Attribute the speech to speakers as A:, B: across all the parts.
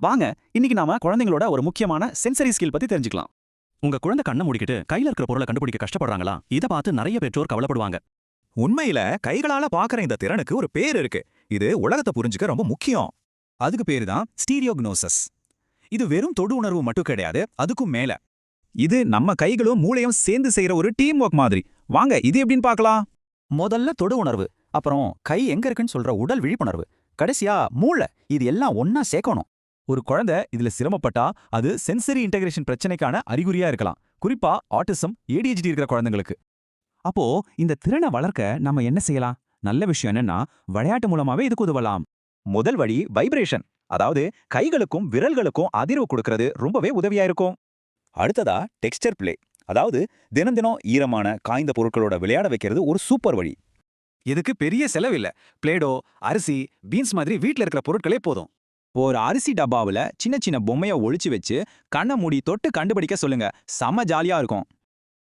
A: வாங்க இன்னைக்கு நாம குழந்தைங்களோட ஒரு முக்கியமான சென்சரி ஸ்கில் பத்தி தெரிஞ்சுக்கலாம்.
B: உங்க குழந்தை கண்ணை மூடிக்கிட்டு கையில இருக்கிற பொருளை கண்டுபிடிக்க கஷ்டப்படுறாங்களா? இத பார்த்து நிறைய பெற்றோர் கவலைப்படுவாங்க.
C: உண்மையில கைகளால பாக்குற இந்த திறனுக்கு ஒரு பேர் இருக்கு. இது உலகத்தை புரிஞ்சுக்க ரொம்ப முக்கியம். அதுக்கு பேரு தான் ஸ்டீரியோக்னோசிஸ். இது வெறும் தொடு உணர்வு மட்டும் கிடையாது, அதுக்கும் மேல. இது நம்ம கைகளும் மூளையும் சேர்ந்து செய்யற ஒரு டீம் ஒர்க் மாதிரி. வாங்க இது எப்படின்னு பார்க்கலாம்.
A: முதல்ல தொடு உணர்வு, அப்புறம் கை எங்க இருக்குன்னு சொல்ற உடல் விழிப்புணர்வு, கடைசியா மூளை. இது எல்லாம் ஒன்னா சேர்க்கணும்.
C: ஒரு குழந்தை இதுல சிரமப்பட்டா அது சென்சரி இன்டகிரேஷன் பிரச்சனைக்கான அறிகுறியா இருக்கலாம். குறிப்பா ஆட்டிசம், ADHD இருக்கிற குழந்தைங்களுக்கு. அப்போ இந்த திறனை வளர்க்க நம்ம என்ன செய்யலாம்? நல்ல விஷயம் என்னன்னா, விளையாட்டு மூலமாவே இதுக்கு உதவலாம். முதல் வழி வைப்ரேஷன், அதாவது கைகளுக்கும் விரல்களுக்கும் அதிர்வு கொடுக்கறது ரொம்பவே உதவியா இருக்கும். அடுத்ததா டெக்ஸ்டர் பிளே, அதாவது தினம் தினம் ஈரமான காய்ந்த பொருட்களோட விளையாட வைக்கிறது ஒரு சூப்பர் வழி.
D: இதுக்கு பெரிய செலவில்ல. பிளேடோ, அரிசி, பீன்ஸ் மாதிரி வீட்ல இருக்கிற பொருட்களே போதும்.
C: ஒரு அரிசி டப்பாவுல சின்ன சின்ன பொம்மைய ஒளிச்சு வச்சு கண்ணை மூடி தொட்டு கண்டுபிடிக்க சொல்லுங்க. செம்ம ஜாலியா இருக்கும்.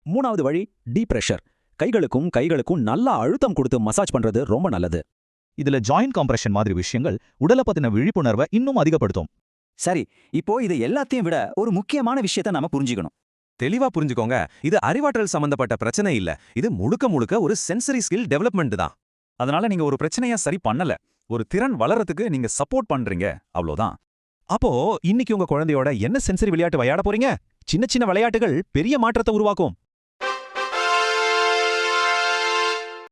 B: மூணாவது வழி டீப்ரெஷர். கைகளுக்கும் நல்லா அழுத்தம் கொடுத்து மசாஜ் பண்றது ரொம்ப நல்லது.
C: இதுல ஜாயிண்ட் காம்ப்ரெஷன் மாதிரி விஷயங்கள் உடலை பத்தின விழிப்புணர்வை இன்னும் அதிகப்படுத்தும்.
A: சரி, இப்போ இது எல்லாத்தையும் விட ஒரு முக்கியமான விஷயத்த நாம புரிஞ்சுக்கணும்.
E: தெளிவா புரிஞ்சுக்கோங்க, இது அறிவாற்றல் சம்பந்தப்பட்ட பிரச்சனை இல்ல. இது முழுக்க ஒரு சென்சரி ஸ்கில் டெவலப்மெண்ட் தான்.
C: அதனால நீங்க ஒரு பிரச்சனையா சரி பண்ணல, ஒரு திறன் வளர்றதுக்கு நீங்க சப்போர்ட் பண்றீங்க, அவ்வளவுதான். அப்போ இன்னைக்கு உங்க குழந்தையோட என்ன சென்சரி விளையாட்டு விளையாட போறீங்க? சின்ன சின்ன விளையாட்டுகள் பெரிய மாற்றத்தை உருவாக்கும்.